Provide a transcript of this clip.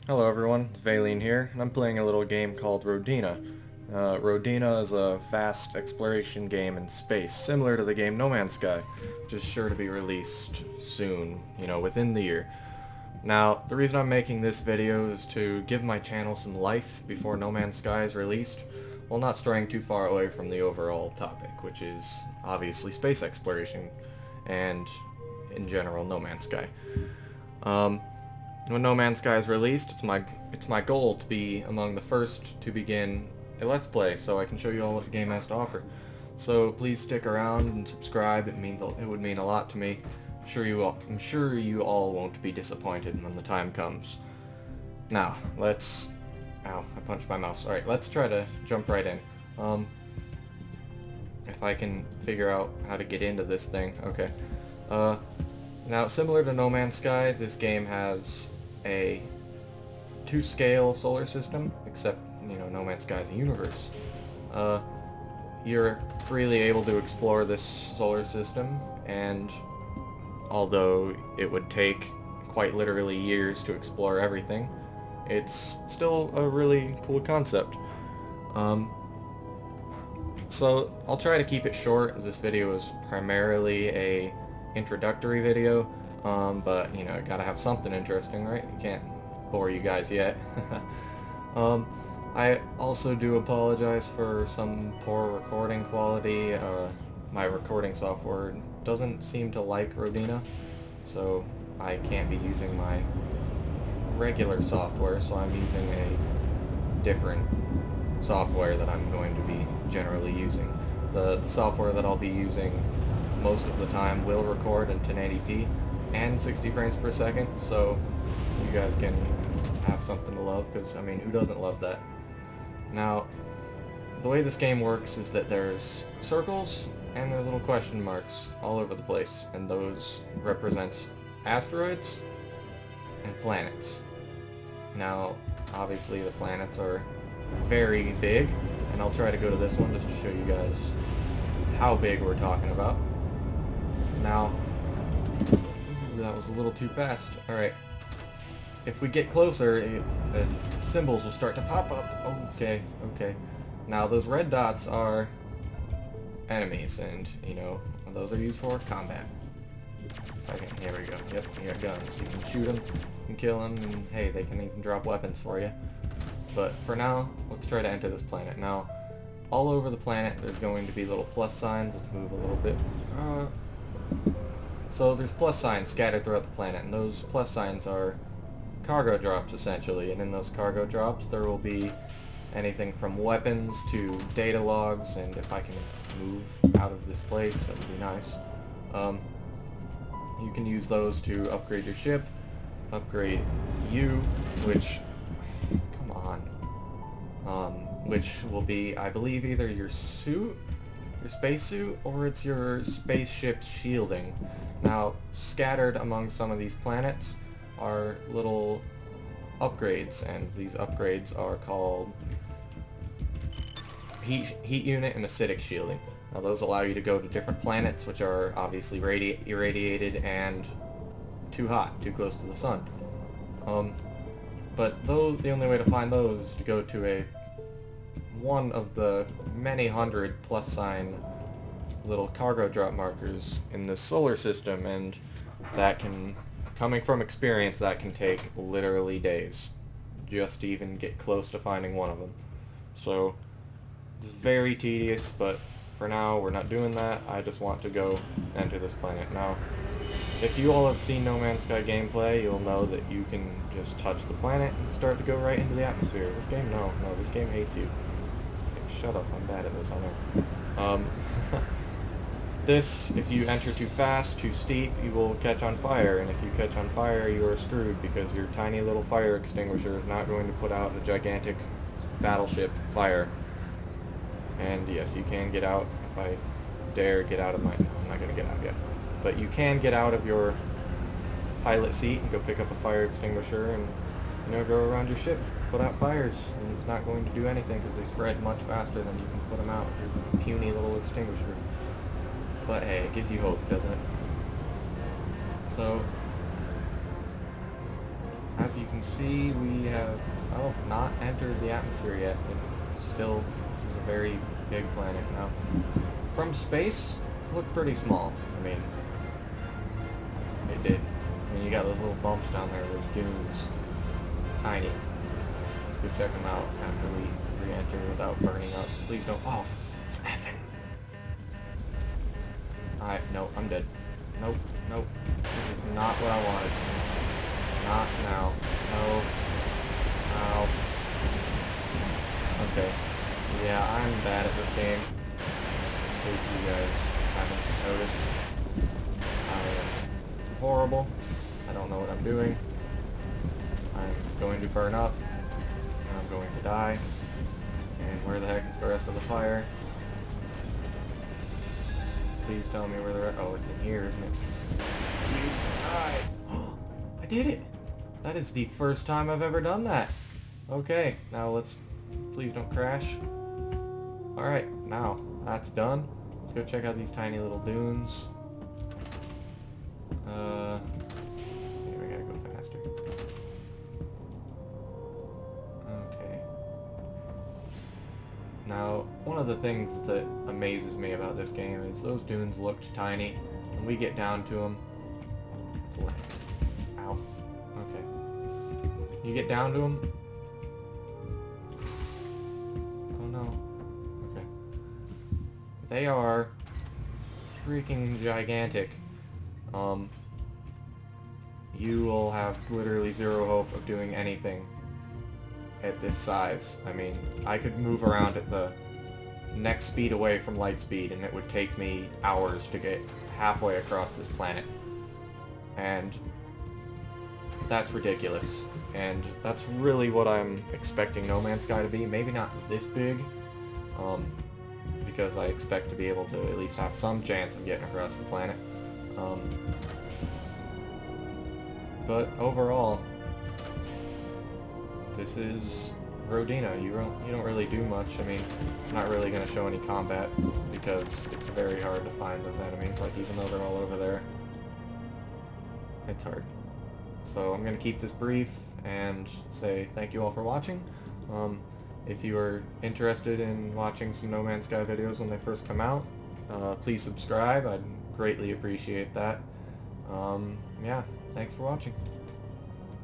Hello everyone, it's Valine here, and I'm playing a little game called Rodina. Rodina is a fast exploration game in space, similar to the game No Man's Sky, which is sure to be released soon, within the year. Now, the reason I'm making this video is to give my channel some life before No Man's Sky is released, while not straying too far away from the overall topic, which is obviously space exploration, and in general No Man's Sky. Um, when No Man's Sky is released, it's my goal to be among the first to begin a Let's Play, so I can show you all what the game has to offer. So please stick around and subscribe. It would mean a lot to me. I'm sure you all won't be disappointed when the time comes. Now, let's... Ow, I punched my mouse. Alright, let's try to jump right in. If I can figure out how to get into this thing. Okay. Now, similar to No Man's Sky, this game has a 2-scale solar system, except, No Man's Sky is a universe. You're freely able to explore this solar system, and although it would take quite literally years to explore everything, it's still a really cool concept. So I'll try to keep it short, as this video is primarily a introductory video, but gotta have something interesting, right? You can't bore you guys yet. I also do apologize for some poor recording quality. My recording software doesn't seem to like Rodina, so I can't be using my regular software, so I'm using a different software that I'm going to be generally using. The software that I'll be using most of the time will record in 1080p and 60 frames per second, so you guys can have something to love, because, I mean, who doesn't love that? Now, the way this game works is that there's circles and there's little question marks all over the place, and those represents asteroids and planets. Now, obviously the planets are very big, and I'll try to go to this one just to show you guys how big we're talking about. Now, that was a little too fast. Alright. If we get closer, the symbols will start to pop up. Okay. Now, those red dots are enemies, and, those are used for combat. Okay, here we go. Yep, you got guns. You can shoot them, you can kill them, and hey, they can even drop weapons for you. But for now, let's try to enter this planet. Now, all over the planet, there's going to be little plus signs. Let's move a little bit. So there's plus signs scattered throughout the planet, and those plus signs are cargo drops, essentially. And in those cargo drops, there will be anything from weapons to data logs, and if I can move out of this place, that would be nice. You can use those to upgrade your ship, upgrade you, which... come on. Which will be, I believe, either your suit, your spacesuit, or it's your spaceship's shielding. Now, scattered among some of these planets are little upgrades, and these upgrades are called heat unit and acidic shielding. Now, those allow you to go to different planets, which are obviously irradiated and too hot, too close to the sun. But those, the only way to find those is to go to one of the many hundred plus sign little cargo drop markers in the solar system, and that can, coming from experience, that can take literally days just to even get close to finding one of them. So it's very tedious, but for now we're not doing that. I just want to go enter this planet. Now, if you all have seen No Man's Sky gameplay, you'll know that you can just touch the planet and start to go right into the atmosphere. This game, no, this game hates you. Okay, shut up, I'm bad at this, I know. This, if you enter too fast, too steep, you will catch on fire, and if you catch on fire, you are screwed, because your tiny little fire extinguisher is not going to put out a gigantic battleship fire. And yes, you can get out. If I dare get out of my... No, I'm not going to get out yet. But you can get out of your pilot seat and go pick up a fire extinguisher and, go around your ship, put out fires. And it's not going to do anything because they spread much faster than you can put them out with your puny little extinguisher. But hey, it gives you hope, doesn't it? So, I as you can see, we have, oh, not entered the atmosphere yet. Still, this is a very big planet now. From space, looked pretty small. I mean, it did. I mean, you got those little bumps down there, those dunes. Tiny. Let's go check them out after we re-enter without burning up. Please don't. Oh, effing. No, I'm dead. Nope, nope. This is not what I wanted. Not now. No. Ow. Okay. Yeah, I'm bad at this game. In case you guys haven't noticed. I am horrible. I don't know what I'm doing. I'm going to burn up. And I'm going to die. And where the heck is the rest of the fire? Please tell me where the rest... Oh, it's in here, isn't it? Please die. I did it! That is the first time I've ever done that. Okay, now let's... Please don't crash. Alright, now that's done. Let's go check out these tiny little dunes. Maybe I gotta go faster. Okay. Now, one of the things that amazes me about this game is those dunes looked tiny. When we get down to them... It's like... Ow. Okay. You get down to them... Oh no. Okay. They are freaking gigantic. You will have literally zero hope of doing anything at this size. I mean, I could move around at the next speed away from light speed and it would take me hours to get halfway across this planet. And that's ridiculous. And that's really what I'm expecting No Man's Sky to be. Maybe not this big, because I expect to be able to at least have some chance of getting across the planet. But overall, this is Rodina. You don't really do much. I mean, I'm not really going to show any combat because it's very hard to find those enemies. Like, even though they're all over there, it's hard. So I'm going to keep this brief and say thank you all for watching. If you are interested in watching some No Man's Sky videos when they first come out, please subscribe. I'd greatly appreciate that. Yeah, thanks for watching.